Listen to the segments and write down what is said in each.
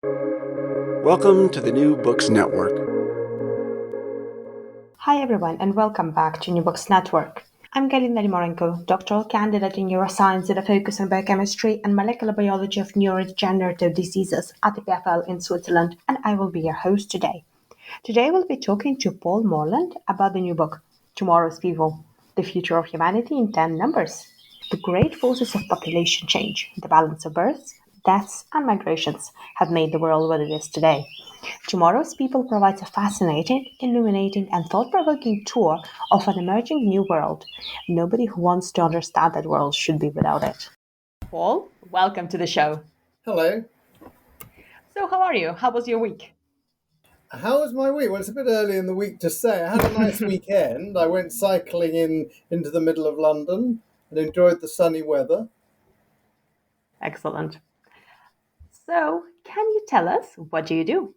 Welcome to the New Books Network. Hi everyone and welcome back to New Books Network. I'm Galina Limorenko, doctoral candidate in neuroscience with a focus on biochemistry and molecular biology of neurodegenerative diseases at the PFL in Switzerland, and I will be your host today. Today we'll be talking to Paul Morland about the new book, Tomorrow's People, The Future of Humanity in 10 Numbers. The great forces of population change, the balance of births, deaths, and migrations have made the world what it is today. Tomorrow's People provides a fascinating, illuminating, and thought-provoking tour of an emerging new world. Nobody who wants to understand that world should be without it. Paul, welcome to the show. Hello. So, how are you? How was your week? How was my week? Well, it's a bit early in the week to say. I had a nice weekend. I went cycling into the middle of London and enjoyed the sunny weather. Excellent. So, can you tell us what do you do?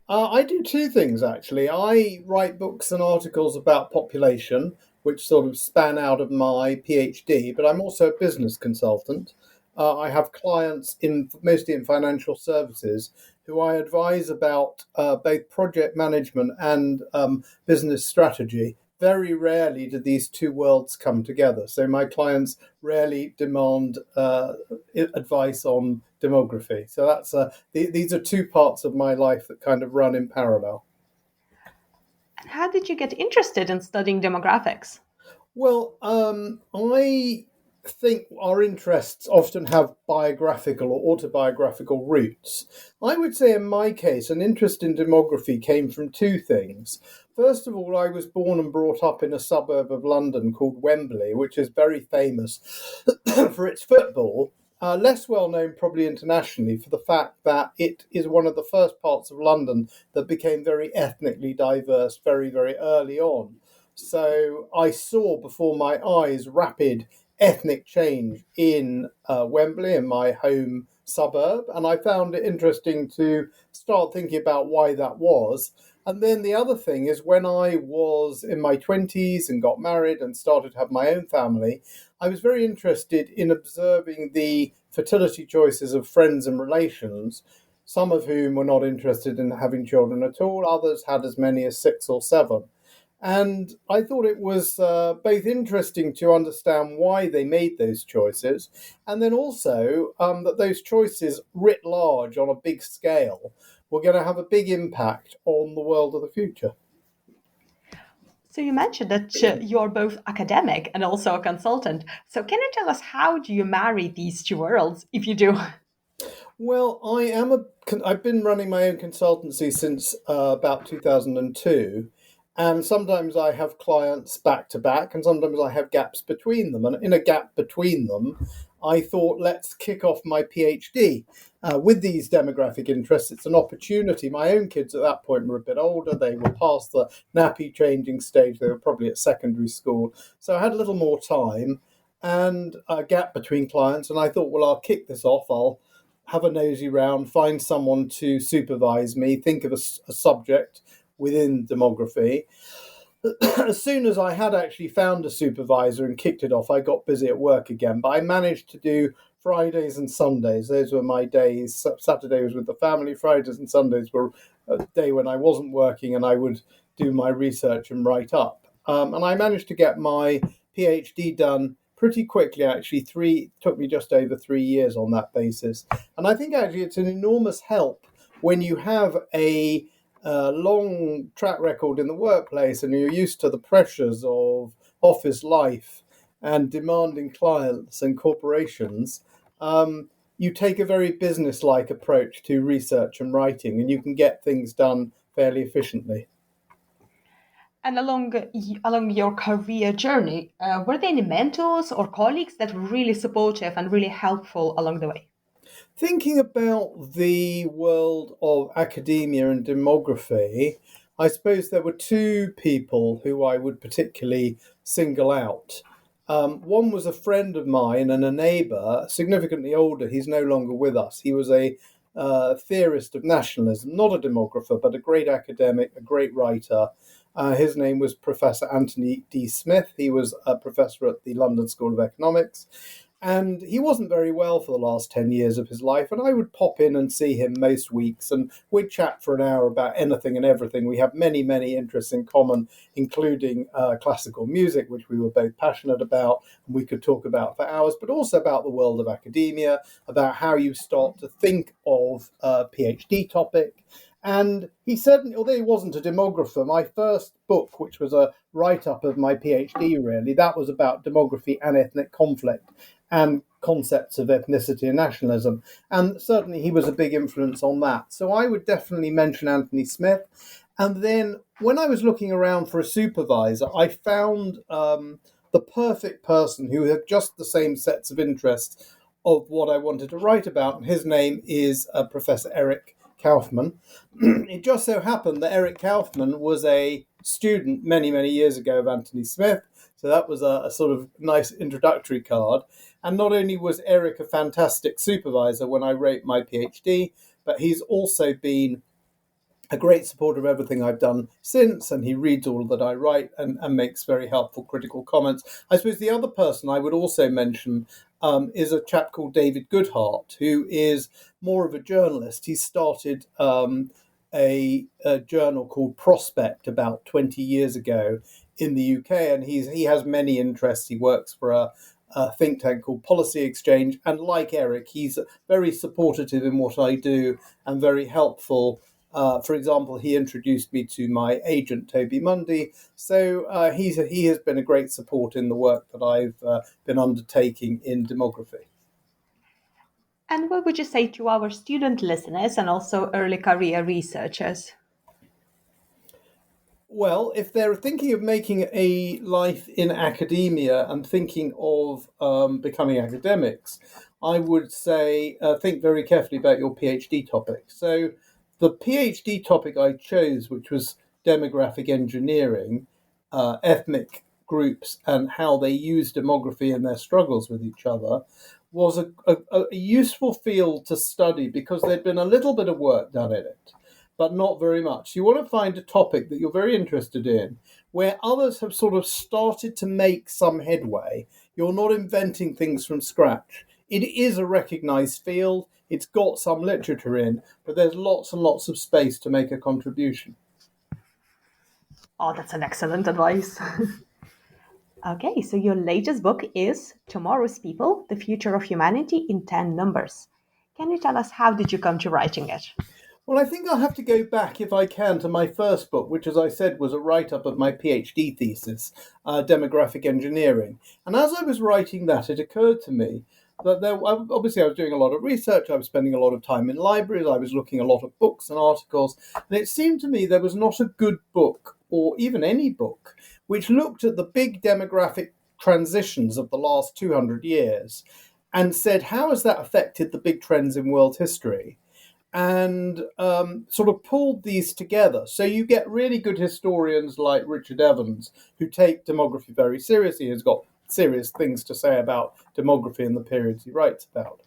I do two things, actually. I write books and articles about population, which sort of span out of my PhD, but I'm also a business consultant. I have clients mostly in financial services who I advise about both project management and business strategy. Very rarely do these two worlds come together. So my clients rarely demand advice on demography. So these are two parts of my life that kind of run in parallel. How did you get interested in studying demographics? Well, I think our interests often have biographical or autobiographical roots. I would say in my case, an interest in demography came from two things. First of all, I was born and brought up in a suburb of London called Wembley, which is very famous for its football. Less well known, probably internationally, for the fact that it is one of the first parts of London that became very ethnically diverse very, very early on. So I saw before my eyes rapid ethnic change in Wembley, in my home suburb, and I found it interesting to start thinking about why that was. And then the other thing is when I was in my 20s and got married and started to have my own family, I was very interested in observing the fertility choices of friends and relations, some of whom were not interested in having children at all, others had as many as 6 or 7. And I thought it was both interesting to understand why they made those choices, and then also that those choices, writ large on a big scale, were going to have a big impact on the world of the future. So you mentioned that you're both academic and also a consultant. So can you tell us how do you marry these two worlds, if you do? Well, I've been running my own consultancy since about 2002, and sometimes I have clients back to back, and sometimes I have gaps between them. And in a gap between them, I thought, let's kick off my PhD with these demographic interests. It's an opportunity. My own kids at that point were a bit older. They were past the nappy changing stage. They were probably at secondary school. So I had a little more time and a gap between clients. And I thought, well, I'll kick this off. I'll have a nosy round, find someone to supervise me, think of a subject within demography. As soon as I had actually found a supervisor and kicked it off, I got busy at work again. But I managed to do Fridays and Sundays. Those were my days. Saturday was with the family. Fridays and Sundays were a day when I wasn't working and I would do my research and write up. And I managed to get my PhD done pretty quickly, actually. Took me just over 3 years on that basis. And I think actually it's an enormous help when you have a long track record in the workplace and you're used to the pressures of office life and demanding clients and corporations. You take a very business-like approach to research and writing, and you can get things done fairly efficiently. And along your career journey, were there any mentors or colleagues that were really supportive and really helpful along the way? Thinking about the world of academia and demography, I suppose there were two people who I would particularly single out. One was a friend of mine and a neighbour, significantly older. He's no longer with us. He was a theorist of nationalism, not a demographer, but a great academic, a great writer. His name was Professor Anthony D. Smith. He was a professor at the London School of Economics. And he wasn't very well for the last 10 years of his life. And I would pop in and see him most weeks, and we'd chat for an hour about anything and everything. We have many, many interests in common, including classical music, which we were both passionate about, and we could talk about for hours, but also about the world of academia, about how you start to think of a PhD topic. And he said, although he wasn't a demographer, my first book, which was a write-up of my PhD, really, that was about demography and ethnic conflict and concepts of ethnicity and nationalism. And certainly he was a big influence on that. So I would definitely mention Anthony Smith. And then when I was looking around for a supervisor, I found the perfect person who had just the same sets of interests of what I wanted to write about. And his name is Professor Eric Kaufman. It just so happened that Eric Kaufman was a student many, many years ago of Anthony Smith. So that was a sort of nice introductory card. And not only was Eric a fantastic supervisor when I wrote my PhD, but he's also been a great supporter of everything I've done since, and he reads all that I write and makes very helpful critical comments. I suppose the other person I would also mention is a chap called David Goodhart, who is more of a journalist. He started a journal called Prospect about 20 years ago in the UK, and he has many interests. He works for a think tank called Policy Exchange, and like Eric, he's very supportive in what I do and very helpful. For example, he introduced me to my agent, Toby Mundy. So he has been a great support in the work that I've been undertaking in demography. And what would you say to our student listeners and also early career researchers? Well, if they're thinking of making a life in academia and thinking of becoming academics, I would say think very carefully about your PhD topic. So the PhD topic I chose, which was demographic engineering, ethnic groups and how they use demography in their struggles with each other, was a useful field to study because there'd been a little bit of work done in it, but not very much. You want to find a topic that you're very interested in, where others have sort of started to make some headway. You're not inventing things from scratch. It is a recognized field. It's got some literature in, but there's lots and lots of space to make a contribution. Oh, that's an excellent advice. Okay, so your latest book is Tomorrow's People, The Future of Humanity in 10 Numbers. Can you tell us how did you come to writing it? Well, I think I'll have to go back, if I can, to my first book, which, as I said, was a write-up of my PhD thesis, demographic engineering. And as I was writing that, it occurred to me that obviously I was doing a lot of research, I was spending a lot of time in libraries, I was looking at a lot of books and articles, and it seemed to me there was not a good book, or even any book, which looked at the big demographic transitions of the last 200 years and said, how has that affected the big trends in world history? And sort of pulled these together. So you get really good historians like Richard Evans, who take demography very seriously, has got serious things to say about demography in the periods he writes about.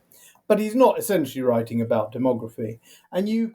But he's not essentially writing about demography. And you've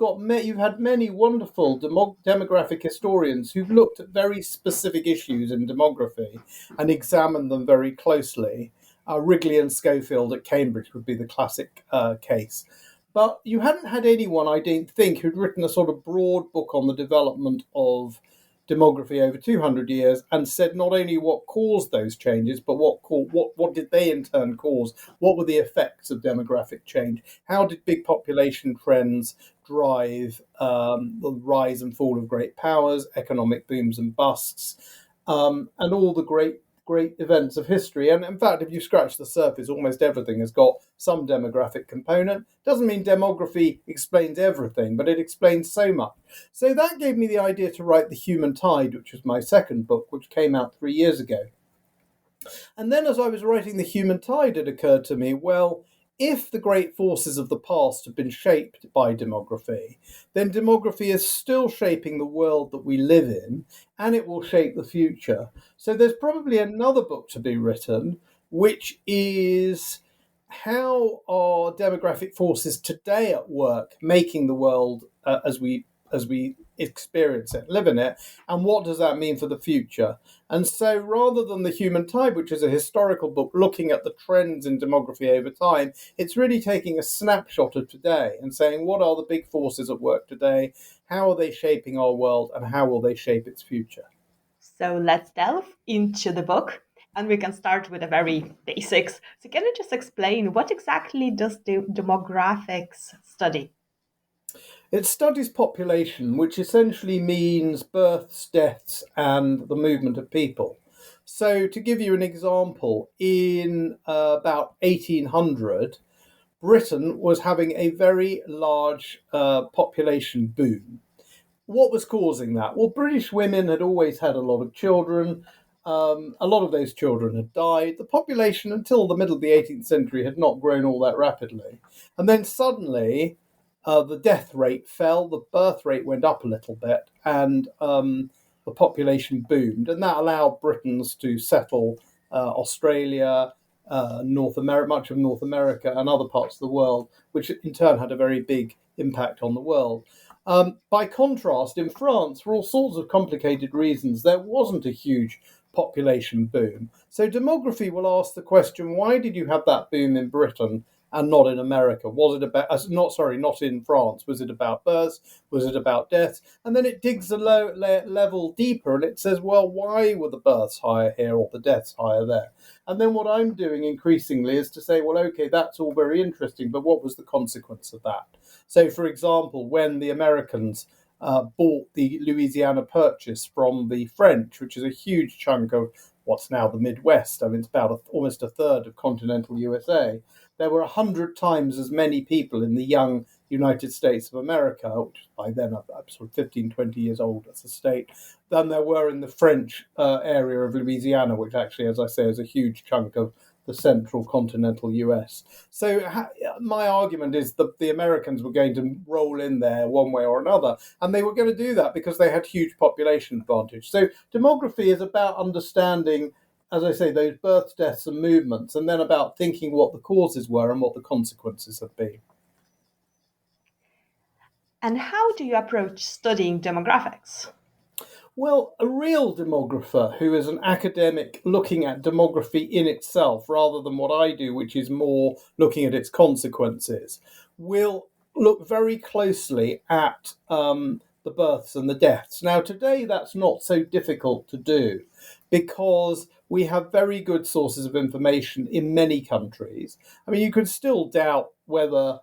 had many wonderful demographic historians who've looked at very specific issues in demography and examined them very closely. Wrigley and Schofield at Cambridge would be the classic case. But you hadn't had anyone, I don't think, who'd written a sort of broad book on the development of demography over 200 years and said not only what caused those changes, but what did they in turn cause? What were the effects of demographic change? How did big population trends drive the rise and fall of great powers, economic booms and busts, and all the great events of history? And in fact, if you scratch the surface, almost everything has got some demographic component. Doesn't mean demography explains everything, but it explains so much. So that gave me the idea to write The Human Tide, which was my second book, which came out 3 years ago. And then as I was writing The Human Tide, it occurred to me, well, if the great forces of the past have been shaped by demography, then demography is still shaping the world that we live in, and it will shape the future. So there's probably another book to be written, which is how are demographic forces today at work making the world as we experience it, live in it, and what does that mean for the future? And so rather than The Human Type, which is a historical book looking at the trends in demography over time, it's really taking a snapshot of today and saying, what are the big forces at work today? How are they shaping our world, and how will they shape its future? So let's delve into the book, and we can start with the very basics. So can you just explain what exactly does the demographics study? It studies population, which essentially means births, deaths, and the movement of people. So, to give you an example, in about 1800, Britain was having a very large population boom. What was causing that? Well, British women had always had a lot of children. A lot of those children had died. The population, until the middle of the 18th century, had not grown all that rapidly. And then suddenly, the death rate fell, the birth rate went up a little bit, and the population boomed. And that allowed Britons to settle Australia, North America, much of North America, and other parts of the world, which in turn had a very big impact on the world. By contrast, in France, for all sorts of complicated reasons, there wasn't a huge population boom. So demography will ask the question, why did you have that boom in Britain and not in America? Was it about, not in France? Was it about births? Was it about deaths? And then it digs a level deeper and it says, well, why were the births higher here or the deaths higher there? And then what I'm doing increasingly is to say, well, okay, that's all very interesting, but what was the consequence of that? So, for example, when the Americans bought the Louisiana Purchase from the French, which is a huge chunk of what's now the Midwest, I mean, it's about almost a third of continental USA, there were 100 times as many people in the young United States of America, which by then I'm sort of 15, 20 years old as a state, than there were in the French area of Louisiana, which actually, as I say, is a huge chunk of the central continental US. So my argument is that the Americans were going to roll in there one way or another, and they were going to do that because they had huge population advantage. So demography is about understanding, as I say, those births, deaths, and movements, and then about thinking what the causes were and what the consequences have been. And how do you approach studying demographics? Well, a real demographer who is an academic looking at demography in itself rather than what I do, which is more looking at its consequences, will look very closely at the births and the deaths. Now, today that's not so difficult to do because we have very good sources of information in many countries. I mean, you could still doubt whether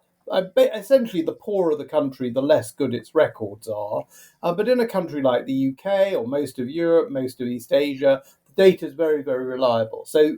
essentially the poorer the country, the less good its records are. But in a country like the UK or most of Europe, most of East Asia, the data is very, very reliable. So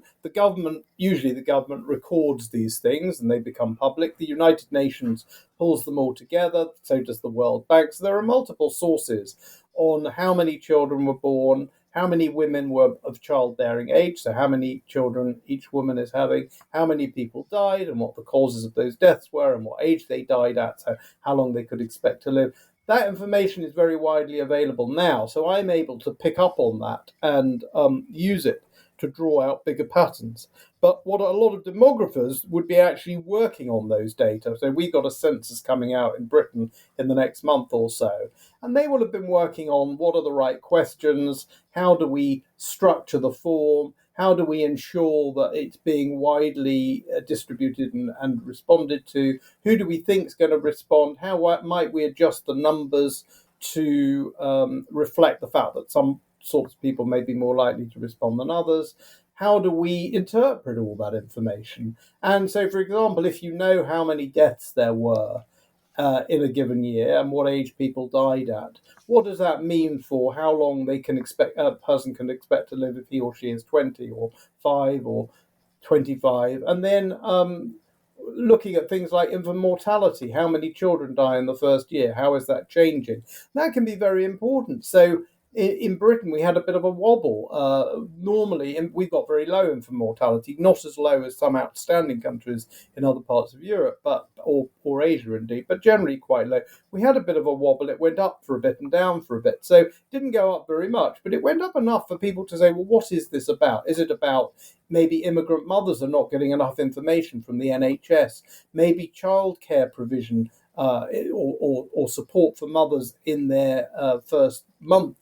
usually the government records these things and they become public. The United Nations pulls them all together, so does the World Bank. So there are multiple sources on how many children were born, how many women were of childbearing age, so how many children each woman is having, how many people died and what the causes of those deaths were and what age they died at, so how long they could expect to live. That information is very widely available now, so I'm able to pick up on that and use it to draw out bigger patterns. But what a lot of demographers would be actually working on those data. So we got a census coming out in Britain in the next month or so, and they will have been working on what are the right questions, how do we structure the form, how do we ensure that it's being widely distributed and responded to, who do we think is going to respond, how might we adjust the numbers to reflect the fact that some sorts of people may be more likely to respond than others. How do we interpret all that information? And so, for example, if you know how many deaths there were in a given year and what age people died at, what does that mean for how long a person can expect to live if he or she is 20 or 5 or 25? And then looking at things like infant mortality, how many children die in the first year, how is that changing? That can be very important. So in Britain, we had a bit of a wobble. Normally, we've got very low infant mortality, not as low as some outstanding countries in other parts of Europe, or Asia indeed, but generally quite low. We had a bit of a wobble. It went up for a bit and down for a bit. So it didn't go up very much, but it went up enough for people to say, well, what is this about? Is it about maybe immigrant mothers are not getting enough information from the NHS? Maybe childcare provision or support for mothers in their first month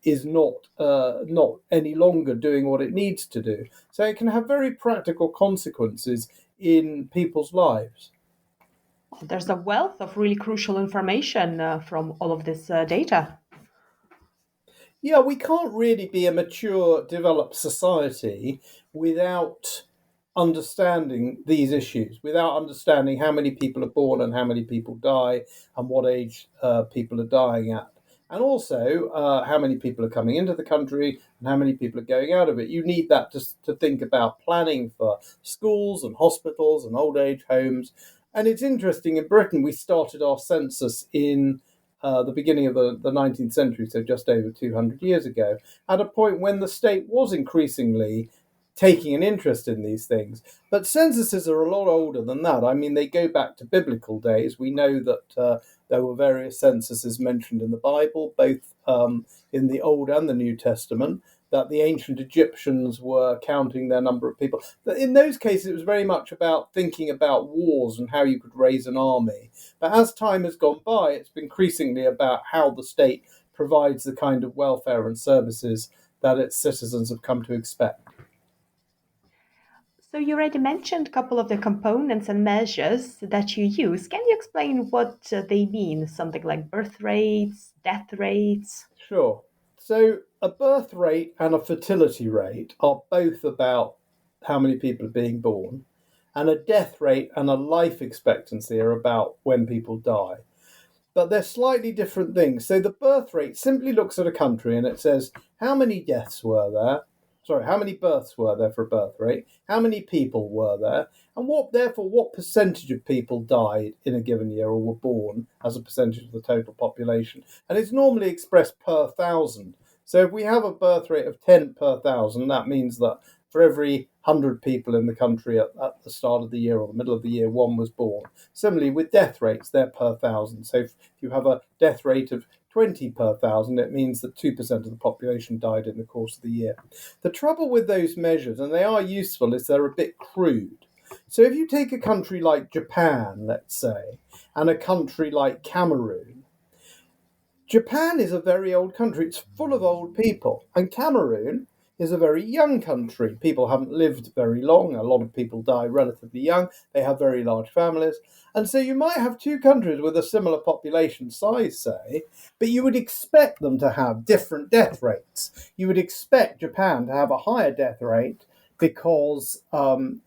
is not any longer doing what it needs to do. So it can have very practical consequences in people's lives. There's a wealth of really crucial information from all of this data. Yeah, we can't really be a mature, developed society without understanding these issues, without understanding how many people are born and how many people die and what age people are dying at. And also how many people are coming into the country and how many people are going out of it. You need that to think about planning for schools and hospitals and old age homes. And it's interesting, in Britain, we started our census in the beginning of the 19th century, so just over 200 years ago, at a point when the state was increasingly taking an interest in these things. But censuses are a lot older than that. I mean, they go back to biblical days. We know that there were various censuses mentioned in the Bible, both in the Old and the New Testament, that the ancient Egyptians were counting their number of people. In those cases, it was very much about thinking about wars and how you could raise an army. But as time has gone by, it's been increasingly about how the state provides the kind of welfare and services that its citizens have come to expect. So you already mentioned a couple of the components and measures that you use. Can you explain what they mean? Something like birth rates, death rates? Sure. So a birth rate and a fertility rate are both about how many people are being born, and a death rate and a life expectancy are about when people die. But they're slightly different things. So the birth rate simply looks at a country and it says how many deaths were there, how many births were there for a birth rate, how many people were there, and what percentage of people died in a given year or were born as a percentage of the total population. And it's normally expressed per thousand. So if we have a birth rate of 10 per thousand, that means that for every 100 people in the country at the start of the year or the middle of the year, one was born. Similarly, with death rates, they're per thousand. So if you have a death rate of 20 per thousand, it means that 2% of the population died in the course of the year. The trouble with those measures, and they are useful, is they're a bit crude. So if you take a country like Japan, let's say, and a country like Cameroon, Japan is a very old country. It's full of old people. And Cameroon is a very young country. People haven't lived very long. A lot of people die relatively young. They have very large families. And so you might have two countries with a similar population size, say, but you would expect them to have different death rates. You would expect Japan to have a higher death rate because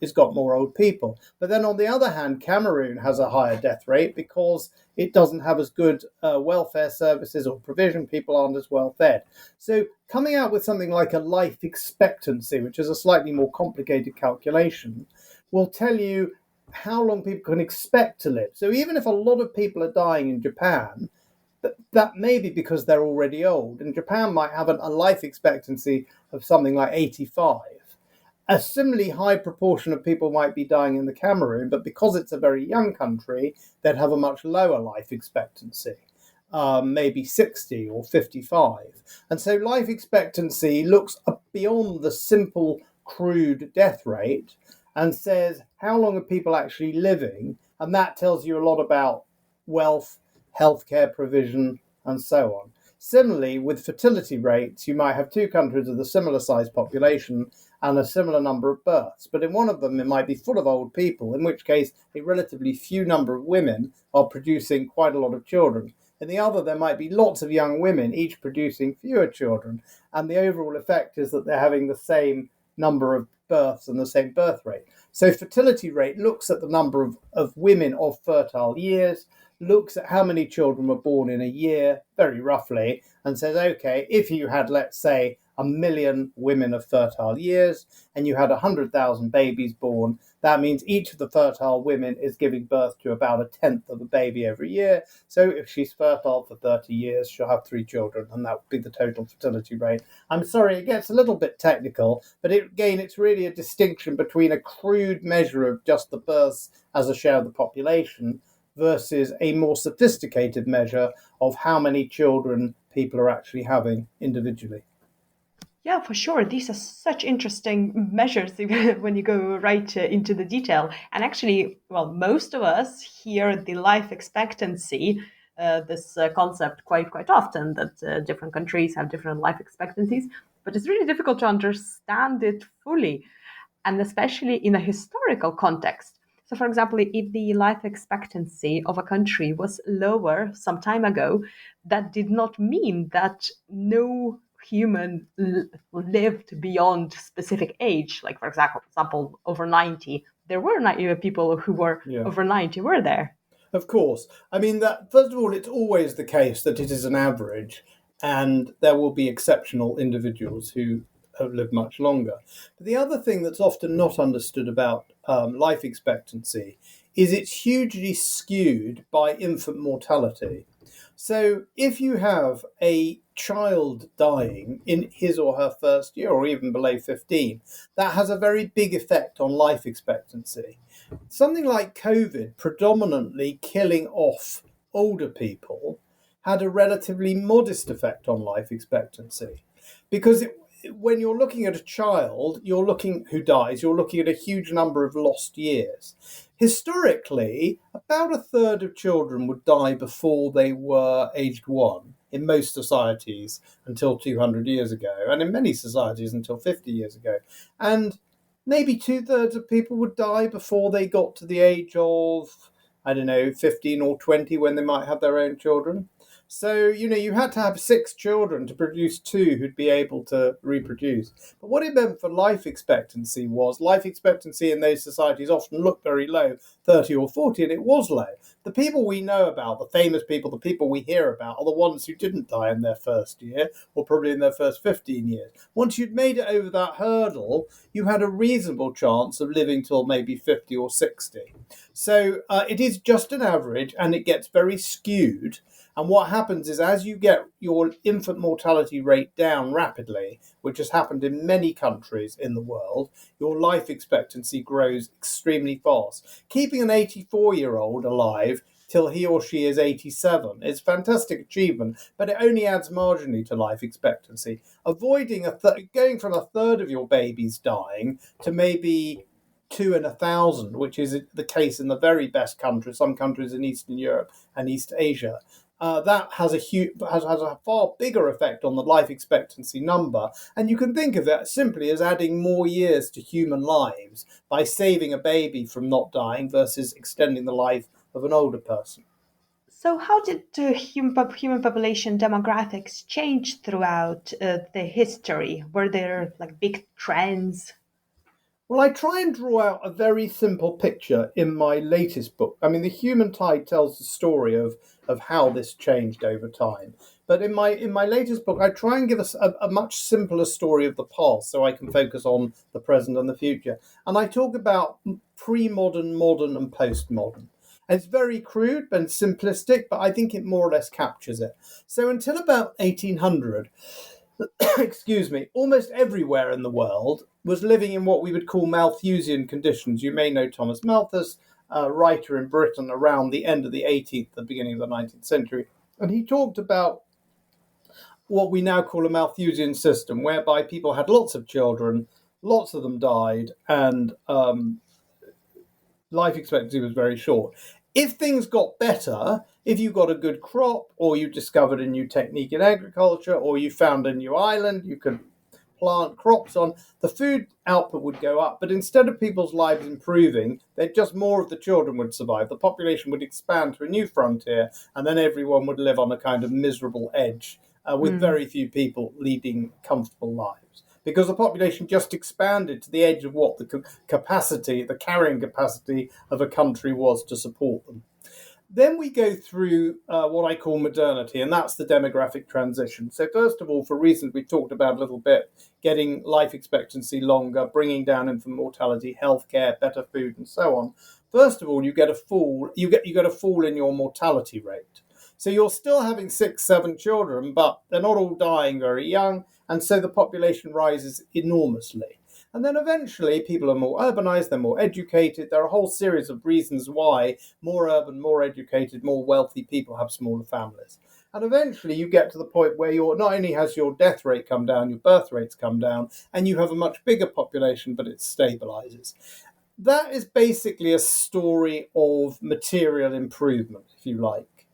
it's got more old people. But then on the other hand, Cameroon has a higher death rate because it doesn't have as good welfare services or provision. People aren't as well fed. So coming out with something like a life expectancy, which is a slightly more complicated calculation, will tell you how long people can expect to live. So even if a lot of people are dying in Japan, that may be because they're already old. And Japan might have a life expectancy of something like 85. A similarly high proportion of people might be dying in the Cameroon, but because it's a very young country, they'd have a much lower life expectancy, maybe 60 or 55. And so life expectancy looks beyond the simple, crude death rate and says, how long are people actually living? And that tells you a lot about wealth, healthcare provision, and so on. Similarly, with fertility rates, you might have two countries with a similar size population and a similar number of births. But in one of them, it might be full of old people, in which case a relatively few number of women are producing quite a lot of children. In the other, there might be lots of young women, each producing fewer children. And the overall effect is that they're having the same number of births and the same birth rate. So fertility rate looks at the number of women of fertile years, looks at how many children were born in a year, very roughly, and says, okay, if you had, let's say, 1 million women of fertile years and you had 100,000 babies born, that means each of the fertile women is giving birth to about a tenth of a baby every year. So if she's fertile for 30 years, she'll have 3 children, and that would be the total fertility rate. I'm sorry, it gets a little bit technical, but again, it's really a distinction between a crude measure of just the births as a share of the population versus a more sophisticated measure of how many children people are actually having individually. Yeah, for sure. These are such interesting measures when you go right into the detail. And actually, well, most of us hear the life expectancy, this concept quite often that different countries have different life expectancies, but it's really difficult to understand it fully, and especially in a historical context. So, for example, if the life expectancy of a country was lower some time ago, that did not mean that no human lived beyond specific age. Like, for example, over 90. There were people who were Yeah. over 90, were there? Of course. I mean, that first of all, it's always the case that it is an average, and there will be exceptional individuals who have lived much longer. But the other thing that's often not understood about life expectancy is it's hugely skewed by infant mortality. So if you have a child dying in his or her first year, or even below 15, that has a very big effect on life expectancy. Something like COVID predominantly killing off older people had a relatively modest effect on life expectancy, because when you're looking at a child who dies, you're looking at a huge number of lost years. Historically, about a third of children would die before they were aged 1 in most societies until 200 years ago, and in many societies until 50 years ago. And maybe 2/3 of people would die before they got to the age of, I don't know, 15 or 20, when they might have their own children. So, you had to have 6 children to produce 2 who'd be able to reproduce. But what it meant for life expectancy was life expectancy in those societies often looked very low, 30 or 40, and it was low. The people we know about, the famous people, the people we hear about, are the ones who didn't die in their first year, or probably in their first 15 years. Once you'd made it over that hurdle, you had a reasonable chance of living till maybe 50 or 60. So it is just an average, and it gets very skewed. And what happens is, as you get your infant mortality rate down rapidly, which has happened in many countries in the world, your life expectancy grows extremely fast. Keeping an 84-year-old alive till he or she is 87 is a fantastic achievement, but it only adds marginally to life expectancy. Avoiding going from a third of your babies dying to maybe 2 in 1,000, which is the case in the very best countries, some countries in Eastern Europe and East Asia. That has a far bigger effect on the life expectancy number, and you can think of it simply as adding more years to human lives by saving a baby from not dying versus extending the life of an older person. So, how did the human population demographics change throughout the history? Were there like big trends? Well, I try and draw out a very simple picture in my latest book. I mean, The Human Tide tells the story of how this changed over time. But in my latest book, I try and give us a much simpler story of the past so I can focus on the present and the future. And I talk about pre-modern, modern, and post-modern. And it's very crude and simplistic, but I think it more or less captures it. So until about 1800, excuse me, almost everywhere in the world was living in what we would call Malthusian conditions. You may know Thomas Malthus, a writer in Britain around the end of the 18th, the beginning of the 19th century. And he talked about what we now call a Malthusian system, whereby people had lots of children, lots of them died, and life expectancy was very short. If things got better, if you got a good crop, or you discovered a new technique in agriculture, or you found a new island you could plant crops on, the food output would go up. But instead of people's lives improving, just more of the children would survive. The population would expand to a new frontier, and then everyone would live on a kind of miserable edge, with very few people leading comfortable lives. Because the population just expanded to the edge of what the carrying capacity of a country was to support them. Then we go through what I call modernity, and that's the demographic transition. So first of all, for reasons we've talked about a little bit, getting life expectancy longer, bringing down infant mortality, healthcare, better food, and so on. First of all, you get a fall in your mortality rate. So you're still having 6, 7 children, but they're not all dying very young, and so the population rises enormously. And then eventually people are more urbanized, they're more educated. There are a whole series of reasons why more urban, more educated, more wealthy people have smaller families. And eventually you get to the point where not only has your death rate come down, your birth rates come down, and you have a much bigger population, but it stabilizes. That is basically a story of material improvement, if you like.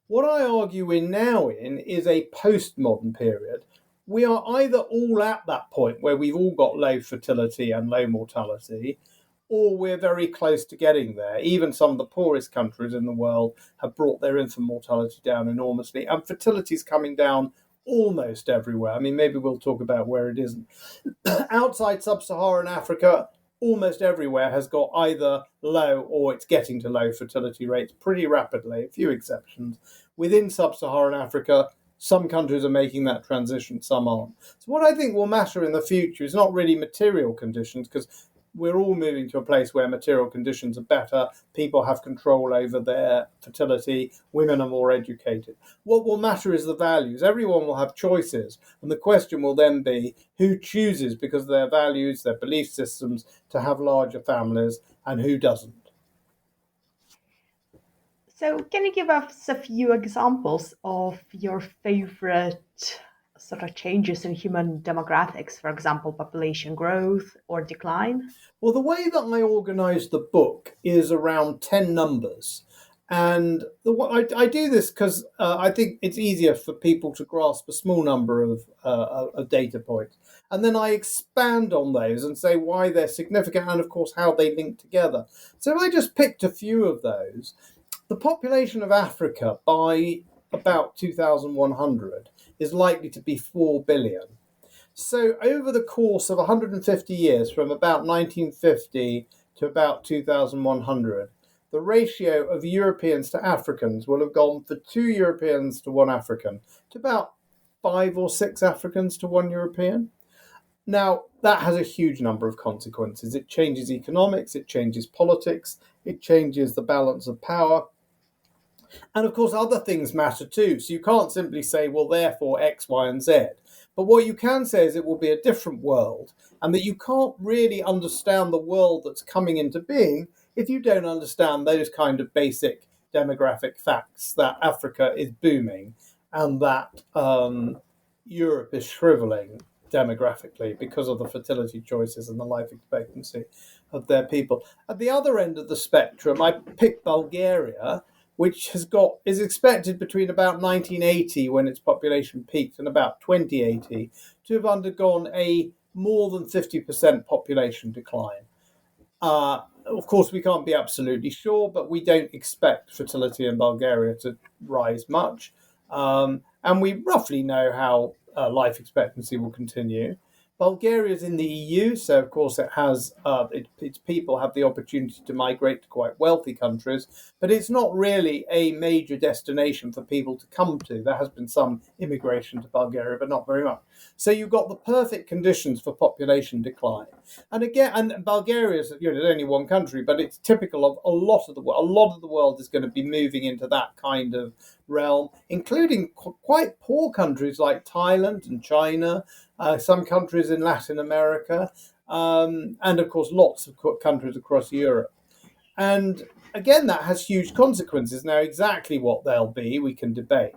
What I argue we're now in is a postmodern period. We are either all at that point where we've all got low fertility and low mortality, or we're very close to getting there. Even some of the poorest countries in the world have brought their infant mortality down enormously, and fertility is coming down almost everywhere. I mean, maybe we'll talk about where it isn't. Outside sub-Saharan Africa, almost everywhere has got either low or it's getting to low fertility rates pretty rapidly, a few exceptions. Within sub-Saharan Africa, some countries are making that transition, some aren't. So what I think will matter in the future is not really material conditions, because we're all moving to a place where material conditions are better, people have control over their fertility, women are more educated. What will matter is the values. Everyone will have choices, and the question will then be who chooses, because of their values, their belief systems, to have larger families, and who doesn't. So, can you give us a few examples of your favorite sort of changes in human demographics, for example, population growth or decline? Well, the way that I organised the book is around 10 numbers. And I do this because I think it's easier for people to grasp a small number of data points. And then I expand on those and say why they're significant and, of course, how they link together. So I just picked a few of those. The population of Africa by about 2100 is likely to be 4 billion. So over the course of 150 years, from about 1950 to about 2100, the ratio of Europeans to Africans will have gone for 2 Europeans to 1 African to about 5 or 6 Africans to 1 European. Now, that has a huge number of consequences. It changes economics, it changes politics, it changes the balance of power. And of course, other things matter too. So you can't simply say, well, therefore X, Y, and Z. But what you can say is it will be a different world, and that you can't really understand the world that's coming into being if you don't understand those kind of basic demographic facts, that Africa is booming and that Europe is shriveling demographically because of the fertility choices and the life expectancy of their people. At the other end of the spectrum, I picked Bulgaria, which is expected between about 1980, when its population peaked, and about 2080, to have undergone a more than 50% population decline. Of course, we can't be absolutely sure, but we don't expect fertility in Bulgaria to rise much. And we roughly know how life expectancy will continue. Bulgaria is in the EU, so of course it has its people have the opportunity to migrate to quite wealthy countries, but it's not really a major destination for people to come to. There has been some immigration to Bulgaria, but not very much. So you've got the perfect conditions for population decline. And again, and Bulgaria is only one country, but it's typical of a lot of the world. A lot of the world is going to be moving into that kind of realm, including quite poor countries like Thailand and China. Some countries in Latin America, and of course lots of countries across Europe. And again, that has huge consequences. Now, exactly what they'll be, we can debate.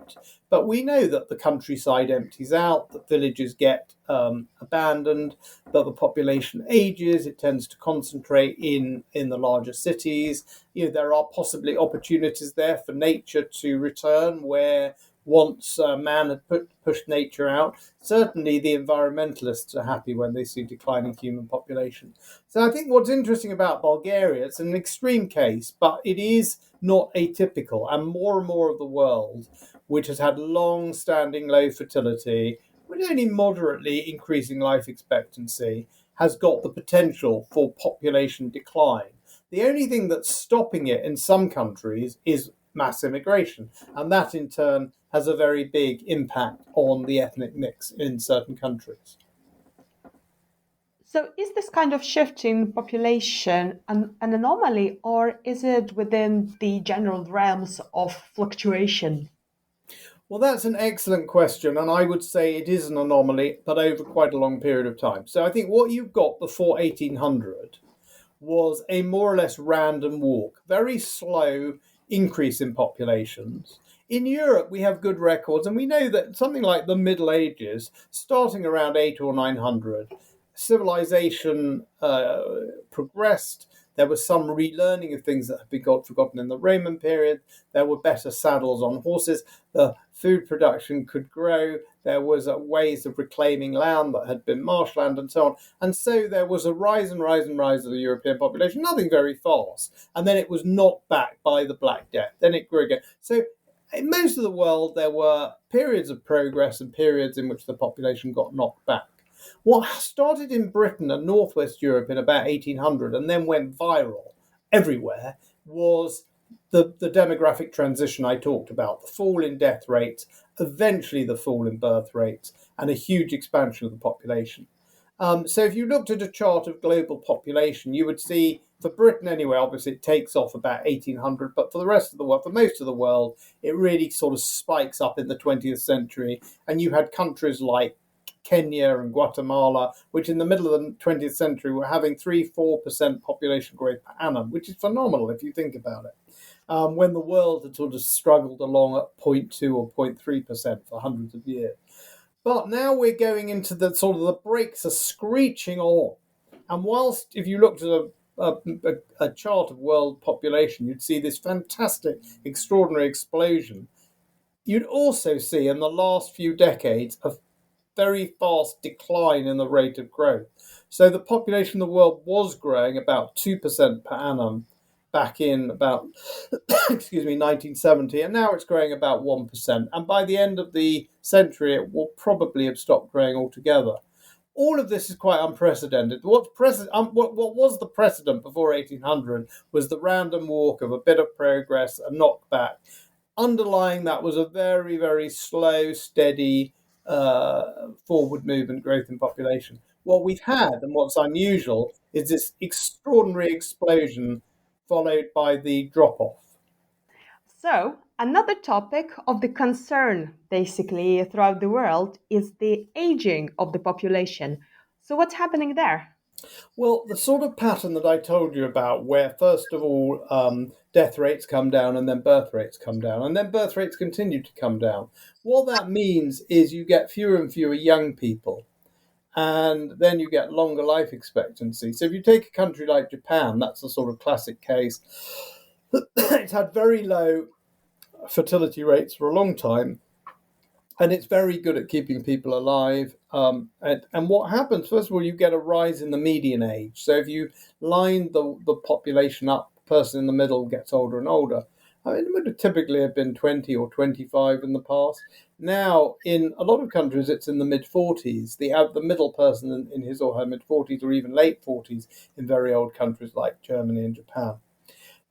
But we know that the countryside empties out, that villages get abandoned, that the population ages, it tends to concentrate in the larger cities. There are possibly opportunities there for nature to return where once man had pushed nature out. Certainly the environmentalists are happy when they see declining human population. So I think what's interesting about Bulgaria, it's an extreme case, but it is not atypical. And more of the world, which has had long-standing low fertility, with only moderately increasing life expectancy, has got the potential for population decline. The only thing that's stopping it in some countries is mass immigration, and that in turn has a very big impact on the ethnic mix in certain countries. So, is this kind of shift in population an anomaly, or is it within the general realms of fluctuation? Well, that's an excellent question, and I would say it is an anomaly, but over quite a long period of time. So I think what you've got before 1800 was a more or less random walk, very slow increase in populations. In Europe, we have good records, and we know that something like the Middle Ages, starting around 8 or 900, civilization progressed. There was some relearning of things that had been forgotten in the Roman period. There were better saddles on horses. The food production could grow. There was ways of reclaiming land that had been marshland and so on. And so there was a rise and rise and rise of the European population, nothing very fast. And then it was knocked back by the Black Death. Then it grew again. So in most of the world, there were periods of progress and periods in which the population got knocked back. What started in Britain and Northwest Europe in about 1800 and then went viral everywhere was the demographic transition I talked about, the fall in death rates, eventually the fall in birth rates, and a huge expansion of the population. So if you looked at a chart of global population, you would see, for Britain anyway, obviously it takes off about 1800, but for the rest of the world, for most of the world, it really sort of spikes up in the 20th century. And you had countries like Kenya and Guatemala, which in the middle of the 20th century were having 3-4% population growth per annum, which is phenomenal if you think about it. When the world had sort of struggled along at 0.2 or 0.3% for hundreds of years. But now we're going into the sort of the brakes are screeching on. And whilst if you looked at a chart of world population, you'd see this fantastic, extraordinary explosion. You'd also see in the last few decades a very fast decline in the rate of growth. So the population of the world was growing about 2% per annum back in about 1970, and now it's growing about 1%. And by the end of the century, it will probably have stopped growing altogether. All of this is quite unprecedented. What was the precedent before 1800 was the random walk of a bit of progress, a knockback. Underlying that was a very, very slow, steady forward movement growth in population. What we've had and what's unusual is this extraordinary explosion followed by the drop-off. So, another topic of the concern, basically, throughout the world is the aging of the population. So, what's happening there? Well, the sort of pattern that I told you about, where first of all death rates come down and then birth rates come down, and then birth rates continue to come down. What that means is you get fewer and fewer young people, and then you get longer life expectancy. So if you take a country like Japan, that's a sort of classic case. It's had very low fertility rates for a long time, and it's very good at keeping people alive. And what happens, first of all, you get a rise in the median age. So if you line the population up, the person in the middle gets older and older. I mean, it would have typically have been 20 or 25 in the past. Now, in a lot of countries, it's in the mid-40s. The middle person in his or her mid-40s or even late 40s in very old countries like Germany and Japan.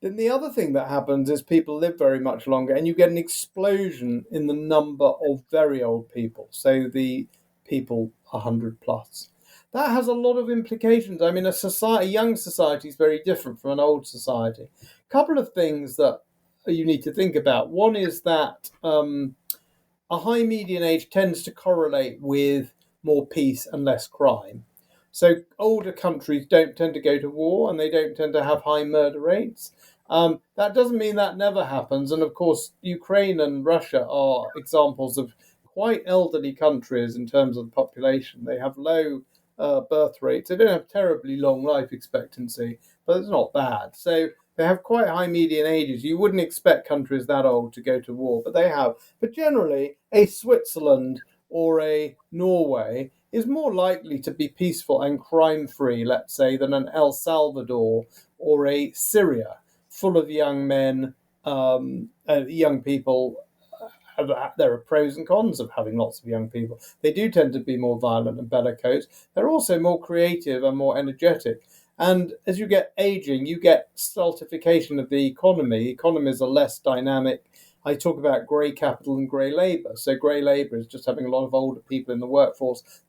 Then the other thing that happens is people live very much longer, and you get an explosion in the number of very old people. So the people 100 plus. That has a lot of implications. I mean, a young society is very different from an old society. A couple of things that you need to think about. One is that a high median age tends to correlate with more peace and less crime. So older countries don't tend to go to war, and they don't tend to have high murder rates. That doesn't mean that never happens. And of course, Ukraine and Russia are examples of quite elderly countries in terms of the population. They have low birth rates. They don't have terribly long life expectancy, but it's not bad. So they have quite high median ages. You wouldn't expect countries that old to go to war, but they have. But generally, a Switzerland or a Norway is more likely to be peaceful and crime-free, let's say, than an El Salvador or a Syria, full of young men, young people. There are pros and cons of having lots of young people. They do tend to be more violent and bellicose. They're also more creative and more energetic. And as you get aging, you get stultification of the economy. Economies are less dynamic. I talk about grey capital and grey labour. So grey labour is just having a lot of older people in the workforce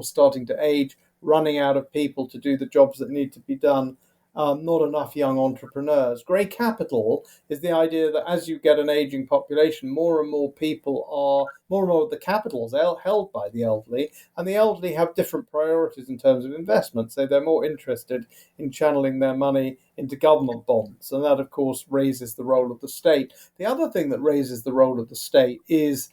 starting to age, running out of people to do the jobs that need to be done. not enough young entrepreneurs. Grey capital is the idea that as you get an aging population, more and more of the capitals are held by the elderly, and the elderly have different priorities in terms of investment. So they're more interested in channeling their money into government bonds, and that, of course, raises the role of the state. The other thing that raises the role of the state is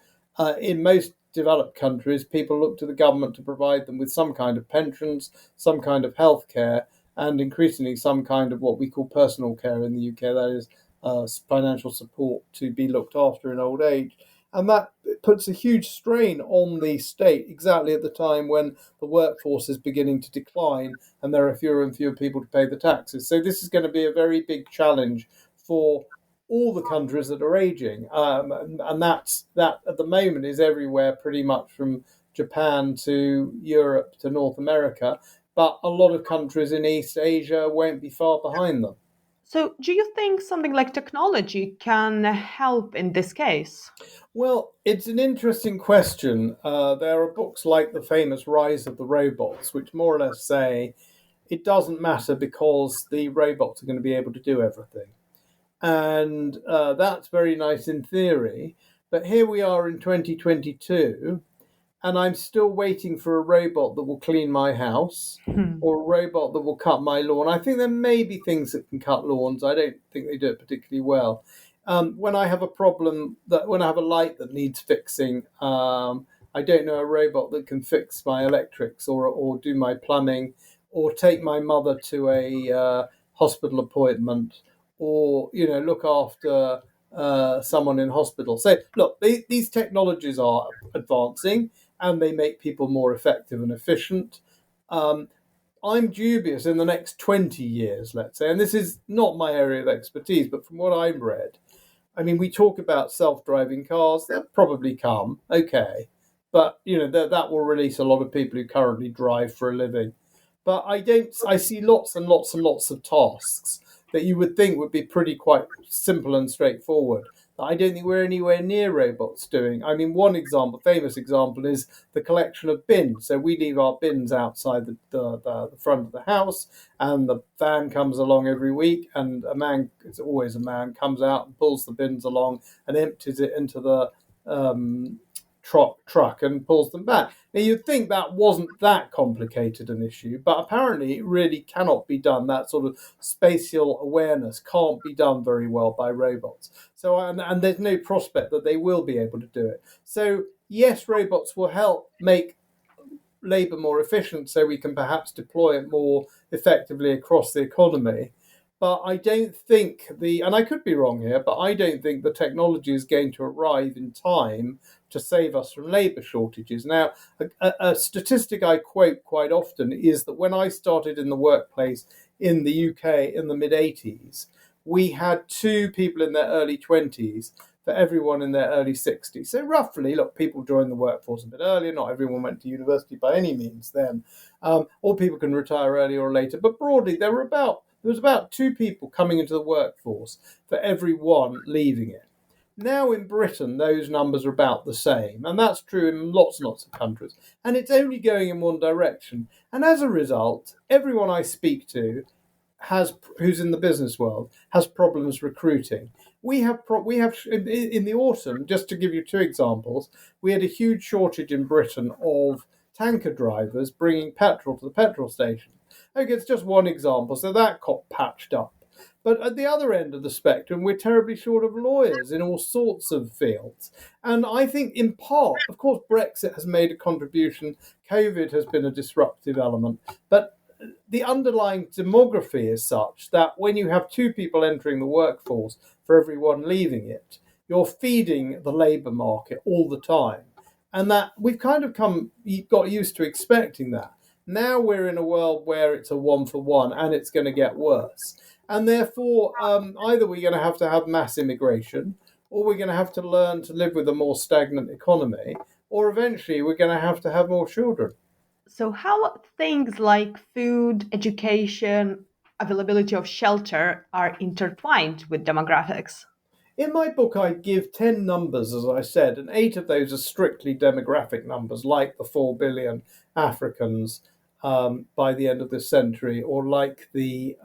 in most developed countries, people look to the government to provide them with some kind of pensions, some kind of health care, and increasingly some kind of what we call personal care in the UK, that is financial support to be looked after in old age. And that puts a huge strain on the state exactly at the time when the workforce is beginning to decline and there are fewer and fewer people to pay the taxes. So this is going to be a very big challenge for all the countries that are aging. And that at the moment is everywhere, pretty much from Japan to Europe to North America. But a lot of countries in East Asia won't be far behind them. So, do you think something like technology can help in this case? Well, it's an interesting question. There are books like the famous Rise of the Robots, which more or less say it doesn't matter because the robots are going to be able to do everything. And that's very nice in theory. But here we are in 2022, and I'm still waiting for a robot that will clean my house or a robot that will cut my lawn. I think there may be things that can cut lawns. I don't think they do it particularly well. When I have a problem, when I have a light that needs fixing, I don't know a robot that can fix my electrics or do my plumbing or take my mother to a hospital appointment or look after someone in hospital. So look, these technologies are advancing and they make people more effective and efficient. I'm dubious in the next 20 years, let's say, and this is not my area of expertise, but from what I've read, I mean, we talk about self-driving cars. They'll probably come, okay, but that will release a lot of people who currently drive for a living. But I see lots and lots and lots of tasks that you would think would be pretty quite simple and straightforward that I don't think we're anywhere near robots doing. I mean, one example, famous example, is the collection of bins. So we leave our bins outside the front of the house, and the van comes along every week, and it's always a man, comes out and pulls the bins along and empties it into the truck and pulls them back. Now, you'd think that wasn't that complicated an issue, but apparently it really cannot be done. That sort of spatial awareness can't be done very well by robots. So, and there's no prospect that they will be able to do it. So, yes, robots will help make labour more efficient so we can perhaps deploy it more effectively across the economy. But I don't think and I could be wrong here, but I don't think the technology is going to arrive in time to save us from labour shortages. Now, a statistic I quote quite often is that when I started in the workplace in the UK in the mid-80s, we had 2 people in their early 20s for everyone in their early 60s. So roughly, look, people joined the workforce a bit earlier. Not everyone went to university by any means then. Or people can retire earlier or later. But broadly, there was about 2 people coming into the workforce for every one leaving it. Now in Britain, those numbers are about the same, and that's true in lots and lots of countries. And it's only going in one direction. And as a result, everyone I speak to who's in the business world has problems recruiting. We have in the autumn, just to give you 2 examples, we had a huge shortage in Britain of tanker drivers bringing petrol to the petrol station. Okay, it's just one example, so that got patched up. But at the other end of the spectrum, we're terribly short of lawyers in all sorts of fields. And I think in part, of course, Brexit has made a contribution. COVID has been a disruptive element. But the underlying demography is such that when you have 2 people entering the workforce for every one leaving it, you're feeding the labour market all the time. And that we've kind of got used to expecting that. Now we're in a world where it's a 1-for-1 and it's going to get worse. And therefore, either we're going to have mass immigration, or we're going to have to learn to live with a more stagnant economy, or eventually we're going to have more children. So, how things like food, education, availability of shelter are intertwined with demographics? In my book, I give 10 numbers, as I said, and 8 of those are strictly demographic numbers, like the 4 billion Africans by the end of this century, or like the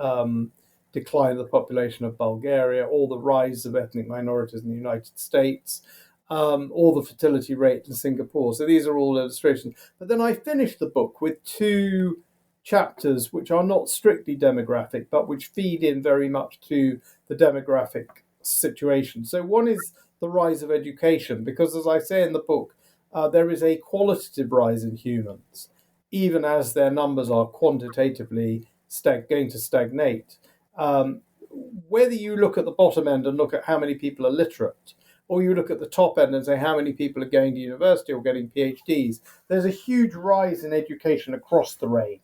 decline of the population of Bulgaria, or the rise of ethnic minorities in the United States, or the fertility rate in Singapore. So these are all illustrations. But then I finished the book with two chapters which are not strictly demographic, but which feed in very much to the demographic situation. So one is the rise of education, because as I say in the book, there is a qualitative rise in humans, even as their numbers are quantitatively going to stagnate. Whether you look at the bottom end and look at how many people are literate, or you look at the top end and say how many people are going to university or getting PhDs, there's a huge rise in education across the range.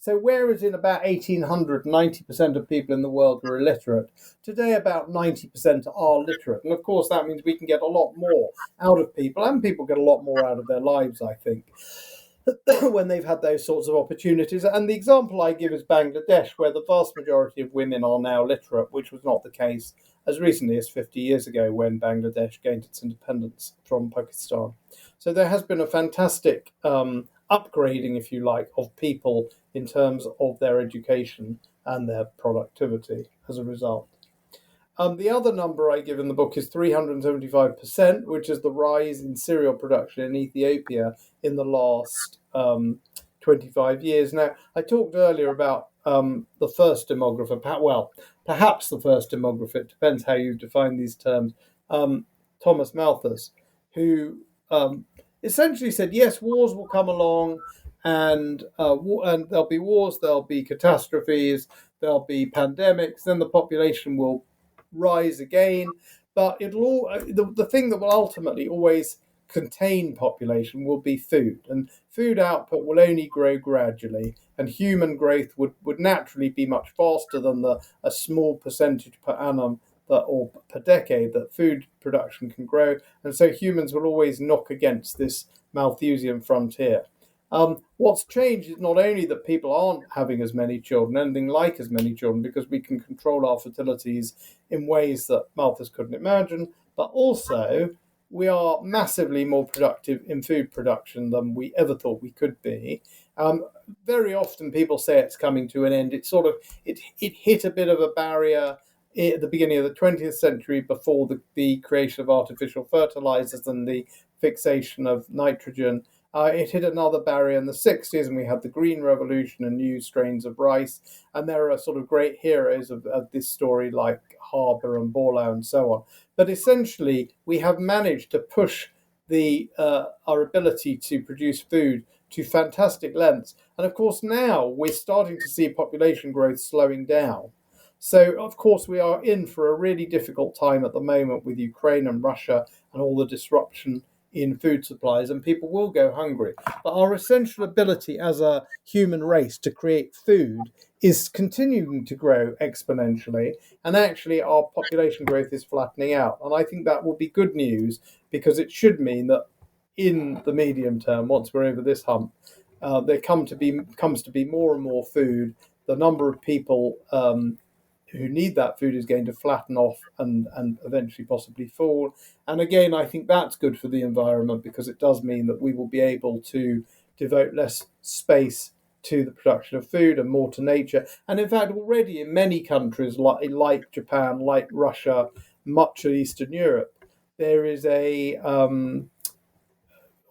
So whereas in about 1800, 90% of people in the world were illiterate, today about 90% are literate. And of course, that means we can get a lot more out of people, and people get a lot more out of their lives, I think, when they've had those sorts of opportunities. And the example I give is Bangladesh, where the vast majority of women are now literate, which was not the case as recently as 50 years ago when Bangladesh gained its independence from Pakistan. So there has been a fantastic upgrading, if you like, of people in terms of their education and their productivity as a result. The other number I give in the book is 375%, which is the rise in cereal production in Ethiopia in the last 25 years. Now, I talked earlier about the first demographer, perhaps the first demographer, it depends how you define these terms, Thomas Malthus, who essentially said, yes, wars will come along, and there'll be wars, there'll be catastrophes, there'll be pandemics, then the population will rise again, but the thing that will ultimately always contain population will be food, and food output will only grow gradually, and human growth would naturally be much faster than a small percentage per annum or per decade that food production can grow, and so humans will always knock against this Malthusian frontier. What's changed is not only that people aren't having as many children, anything like as many children, because we can control our fertilities in ways that Malthus couldn't imagine, but also we are massively more productive in food production than we ever thought we could be. Very often people say it's coming to an end. It hit a bit of a barrier at the beginning of the 20th century before the creation of artificial fertilizers and the fixation of nitrogen. It hit another barrier in the 60s, and we had the Green Revolution and new strains of rice. And there are sort of great heroes of this story like Harbour and Borlaug and so on. But essentially, we have managed to push our ability to produce food to fantastic lengths. And of course, now we're starting to see population growth slowing down. So, of course, we are in for a really difficult time at the moment with Ukraine and Russia and all the disruption in food supplies, and people will go hungry. But our essential ability as a human race to create food is continuing to grow exponentially, and actually our population growth is flattening out. And I think that will be good news, because it should mean that in the medium term, once we're over this hump, there comes to be more and more food. The number of people who need that food is going to flatten off and eventually possibly fall. And again, I think that's good for the environment, because it does mean that we will be able to devote less space to the production of food and more to nature. And in fact, already in many countries like Japan, like Russia, much of Eastern Europe, there is a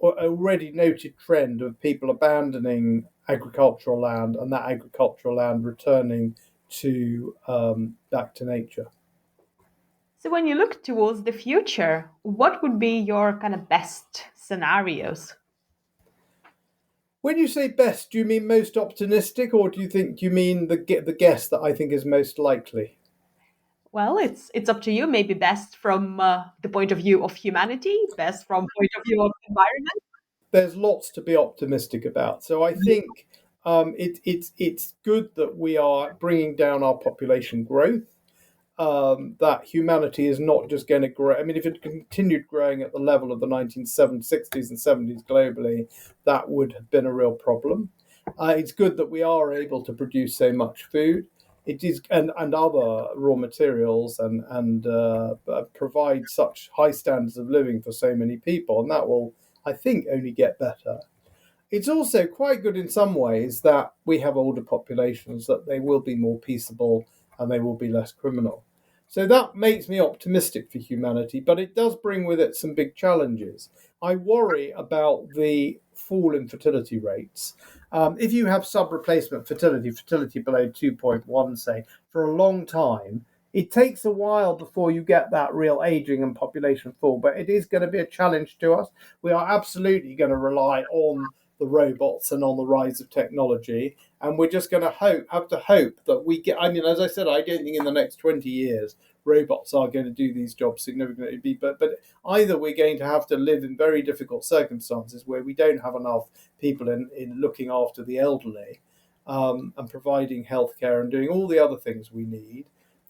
already noted trend of people abandoning agricultural land, and that agricultural land returning to back to nature. So when you look towards the future, what would be your kind of best scenarios? When you say best, do you mean most optimistic, or do you mean the guess that I think is most likely? Well, it's up to you. Maybe best from the point of view of humanity, best from point of view of environment. There's lots to be optimistic about. So I think it's good that we are bringing down our population growth. That humanity is not just going to grow. I mean, if it continued growing at the level of the 1960s and 70s globally, that would have been a real problem. It's good that we are able to produce so much food. It is, and other raw materials, and provide such high standards of living for so many people, and that will, I think, only get better. It's also quite good in some ways that we have older populations, that they will be more peaceable and they will be less criminal. So that makes me optimistic for humanity, but it does bring with it some big challenges. I worry about the fall in fertility rates. If you have sub-replacement fertility below 2.1, say, for a long time, it takes a while before you get that real aging and population fall, but it is going to be a challenge to us. We are absolutely going to rely on the robots and on the rise of technology, and we're just going to have to hope that we get. I mean, as I said, I don't think in the next 20 years robots are going to do these jobs significantly, but either we're going to have to live in very difficult circumstances where we don't have enough people in looking after the elderly, and providing healthcare and doing all the other things we need,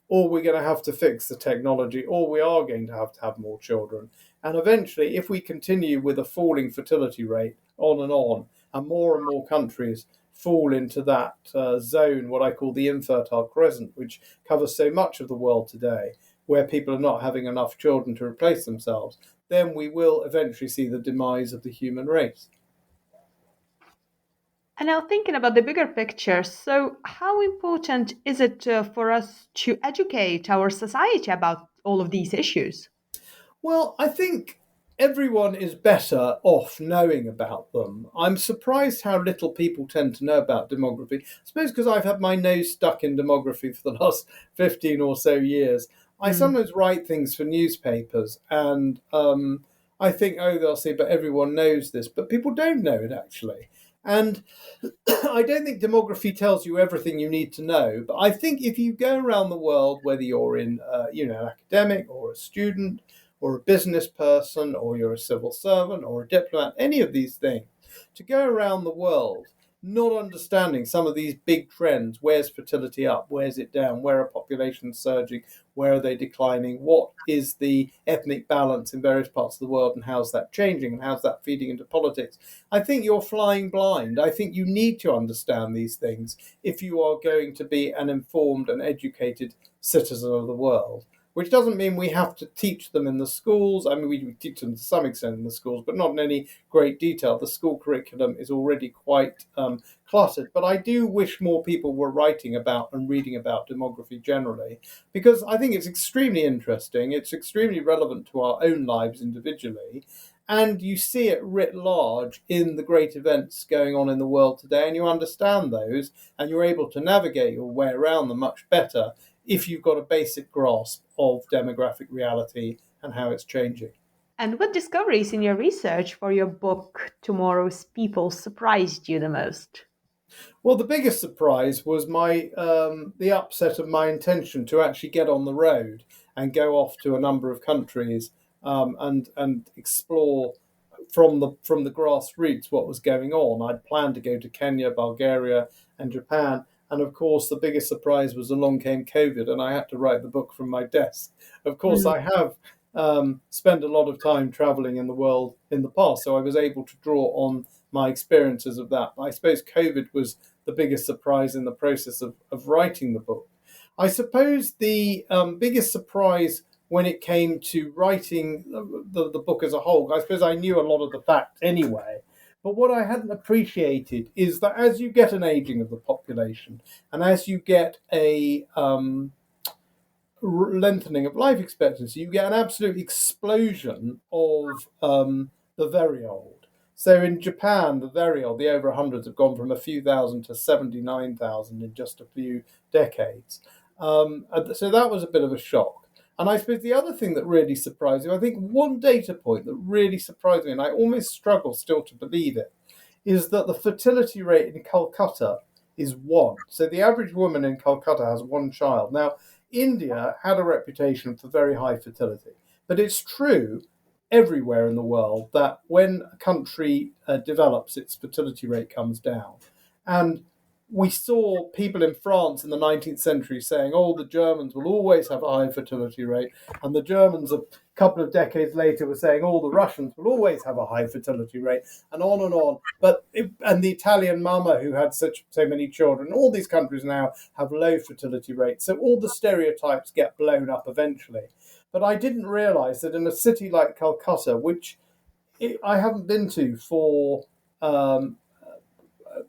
or we're going to have to fix the technology, or we are going to have more children. And eventually, if we continue with a falling fertility rate on, and more countries fall into that zone, what I call the infertile crescent, which covers so much of the world today, where people are not having enough children to replace themselves, then we will eventually see the demise of the human race. And now, thinking about the bigger picture, so how important is it for us to educate our society about all of these issues? Well, I think everyone is better off knowing about them. I'm surprised how little people tend to know about demography. I suppose because I've had my nose stuck in demography for the last 15 or so years. I sometimes write things for newspapers, and I think, oh, they'll say, but everyone knows this. But people don't know it, actually. And I don't think demography tells you everything you need to know. But I think if you go around the world, whether you're in, an academic or a student, or a business person, or you're a civil servant, or a diplomat, any of these things, to go around the world not understanding some of these big trends. Where's fertility up? Where's it down? Where are populations surging? Where are they declining? What is the ethnic balance in various parts of the world, and how's that changing, and how's that feeding into politics? I think you're flying blind. I think you need to understand these things if you are going to be an informed and educated citizen of the world. Which doesn't mean we have to teach them in the schools. I mean, we teach them to some extent in the schools, but not in any great detail. The school curriculum is already quite cluttered. But I do wish more people were writing about and reading about demography generally, because I think it's extremely interesting. It's extremely relevant to our own lives individually. And you see it writ large in the great events going on in the world today, and you understand those, and you're able to navigate your way around them much better if you've got a basic grasp of demographic reality and how it's changing. And what discoveries in your research for your book, Tomorrow's People, surprised you the most? Well, the biggest surprise was the upset of my intention to actually get on the road and go off to a number of countries, and explore from the grassroots what was going on. I'd planned to go to Kenya, Bulgaria, and Japan. And of course, the biggest surprise was along came COVID, and I had to write the book from my desk. Of course, I have spent a lot of time traveling in the world in the past, so I was able to draw on my experiences of that. I suppose COVID was the biggest surprise in the process of writing the book. I suppose the biggest surprise when it came to writing the book as a whole, I suppose I knew a lot of the facts anyway. But what I hadn't appreciated is that as you get an aging of the population, and as you get a lengthening of life expectancy, you get an absolute explosion of the very old. So in Japan, the very old, the over 100s, have gone from a few thousand to 79,000 in just a few decades. So that was a bit of a shock. And I suppose the other thing that really surprised me, I think one data point that really surprised me, and I almost struggle still to believe it, is that the fertility rate in Calcutta is 1. So the average woman in Calcutta has 1 child. Now, India had a reputation for very high fertility, but it's true everywhere in the world that when a country develops, its fertility rate comes down. And we saw people in France in the 19th century saying, oh, the Germans will always have a high fertility rate. And the Germans a couple of decades later were saying, oh, the Russians will always have a high fertility rate, and on and on. And the Italian mama who had so many children, all these countries now have low fertility rates. So all the stereotypes get blown up eventually. But I didn't realize that in a city like Calcutta, which I haven't been to for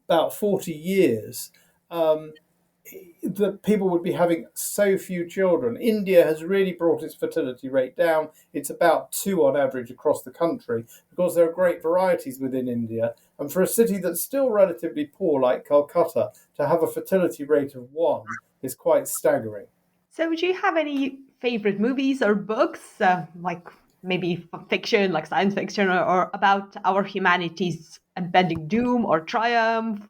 about 40 years, that people would be having so few children. India has really brought its fertility rate down. It's about 2 on average across the country because there are great varieties within India. And for a city that's still relatively poor like Calcutta, to have a fertility rate of 1 is quite staggering. So, do you have any favorite movies or books, like maybe fiction, like science fiction, or about our humanity's impending doom or triumph?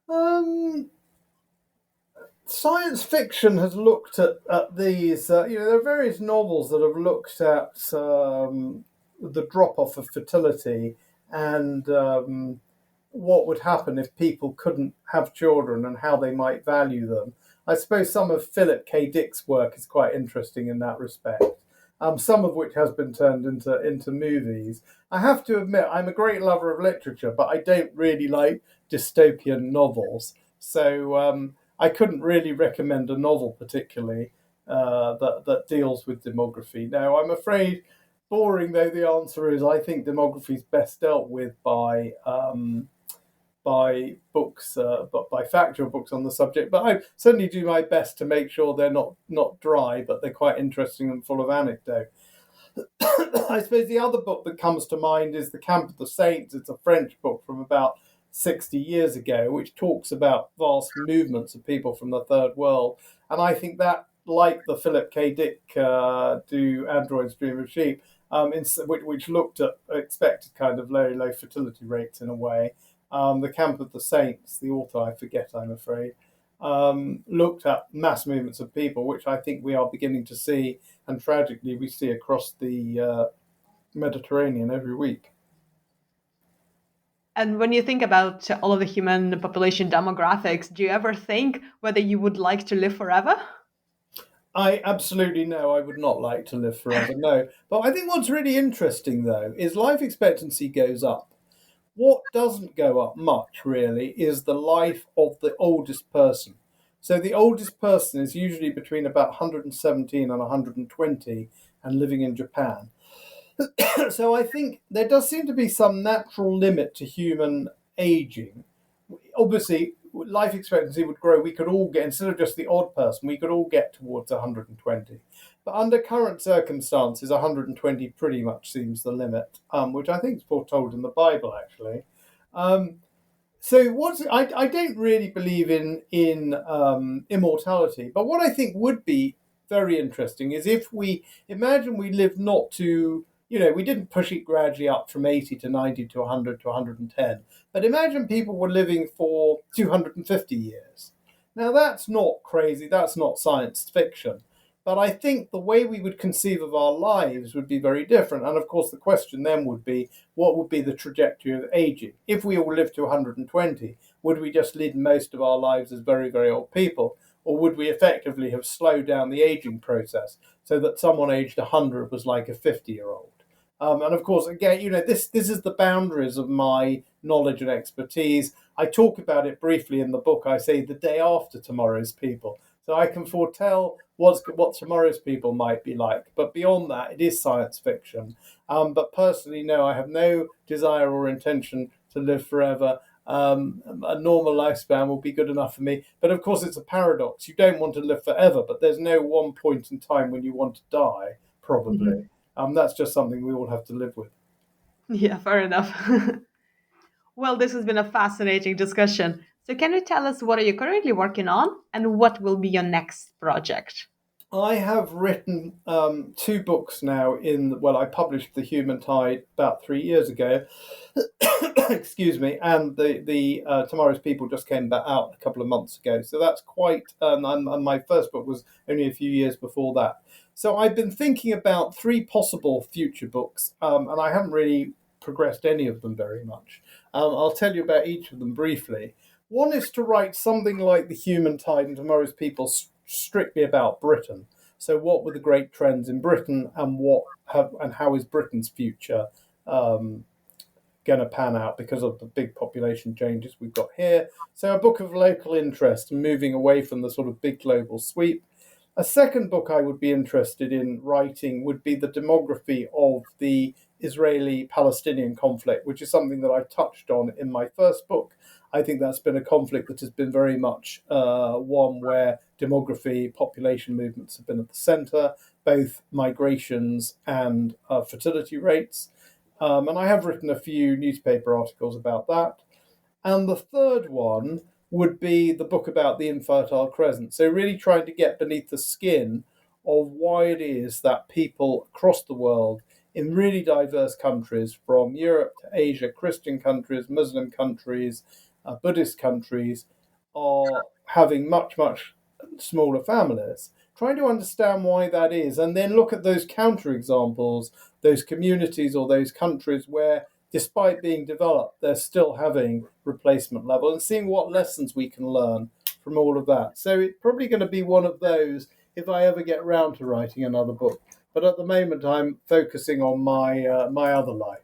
Um, Science fiction has looked at these, there are various novels that have looked at the drop off of fertility and what would happen if people couldn't have children and how they might value them. I suppose some of Philip K. Dick's work is quite interesting in that respect. Some of which has been turned into movies. I have to admit, I'm a great lover of literature, but I don't really like dystopian novels. So I couldn't really recommend a novel particularly that deals with demography. Now, I'm afraid, boring though the answer is, I think demography is best dealt with by books, but by factual books on the subject. But I certainly do my best to make sure they're not dry, but they're quite interesting and full of anecdote. I suppose the other book that comes to mind is The Camp of the Saints. It's a French book from about 60 years ago, which talks about vast movements of people from the third world. And I think that, like the Philip K. Dick Do Androids Dream of Sheep, which looked at expected kind of low fertility rates in a way. The Camp of the Saints, the author I forget, I'm afraid, looked at mass movements of people, which I think we are beginning to see, and tragically we see across the Mediterranean every week. And when you think about all of the human population demographics, do you ever think whether you would like to live forever? I absolutely know I would not like to live forever, no. But I think what's really interesting, though, is life expectancy goes up. What doesn't go up much, really, is the life of the oldest person. So the oldest person is usually between about 117 and 120 and living in Japan. So I think there does seem to be some natural limit to human aging. Obviously, life expectancy would grow. We could all get, instead of just the odd person, we could all get towards 120. But under current circumstances, 120 pretty much seems the limit, which I think is foretold in the Bible, actually. I don't really believe in immortality, but what I think would be very interesting is if we imagine we live not to, we didn't push it gradually up from 80 to 90 to 100 to 110, but imagine people were living for 250 years. Now, that's not crazy, that's not science fiction. But I think the way we would conceive of our lives would be very different. And of course, the question then would be, what would be the trajectory of aging? If we all lived to 120, would we just lead most of our lives as very, very old people? Or would we effectively have slowed down the aging process so that someone aged 100 was like a 50-year-old? And of course, again, this is the boundaries of my knowledge and expertise. I talk about it briefly in the book. I say the day after tomorrow's people. So I can foretell what tomorrow's people might be like. But beyond that, it is science fiction. But personally, no, I have no desire or intention to live forever. A normal lifespan will be good enough for me. But of course, it's a paradox. You don't want to live forever, but there's no one point in time when you want to die, probably. That's just something we all have to live with. Yeah, fair enough. Well, this has been a fascinating discussion. So, can you tell us what are you currently working on and what will be your next project? I have written 2 books now I published The Human Tide about 3 years ago. Excuse me. And the Tomorrow's People just came back out a couple of months ago. So that's quite, and my first book was only a few years before that. So I've been thinking about 3 possible future books, and I haven't really progressed any of them very much. I'll tell you about each of them briefly. One is to write something like The Human Tide and Tomorrow's People strictly about Britain. So, what were the great trends in Britain, and how is Britain's future going to pan out because of the big population changes we've got here? So, a book of local interest, moving away from the sort of big global sweep. A second book I would be interested in writing would be the demography of the Israeli-Palestinian conflict, which is something that I touched on in my first book. I think that's been a conflict that has been very much one where demography, population movements have been at the centre, both migrations and fertility rates. And I have written a few newspaper articles about that. And the third one would be the book about the infertile crescent. So, really trying to get beneath the skin of why it is that people across the world in really diverse countries, from Europe to Asia, Christian countries, Muslim countries, Buddhist countries, are having much, much smaller families. Trying to understand why that is, and then look at those counterexamples, those communities or those countries where, despite being developed, they're still having replacement level, and seeing what lessons we can learn from all of that. So it's probably going to be one of those if I ever get round to writing another book. But at the moment, I'm focusing on my other life.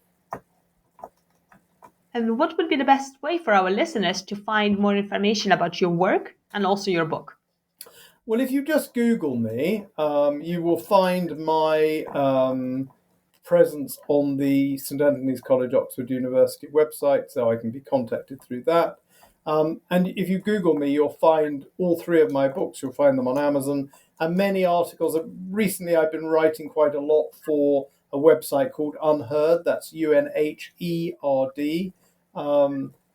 And what would be the best way for our listeners to find more information about your work and also your book? Well, if you just Google me, you will find my presence on the St Anthony's College, Oxford University website, so I can be contacted through that. And if you Google me, you'll find all three of my books. You'll find them on Amazon, and many articles. Recently, I've been writing quite a lot for a website called Unheard. That's UNHERD.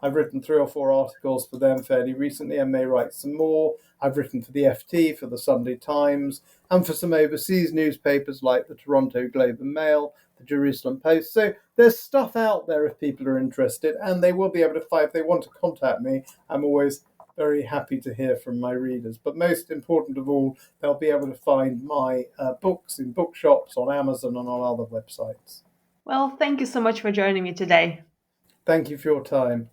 I've written 3 or 4 articles for them fairly recently and may write some more. I've written for the FT, for the Sunday Times, and for some overseas newspapers like the Toronto Globe and Mail, the Jerusalem Post. So there's stuff out there if people are interested, and they will be able to find, if they want to contact me, I'm always very happy to hear from my readers. But most important of all, they'll be able to find my books in bookshops, on Amazon and on other websites. Well, thank you so much for joining me today. Thank you for your time.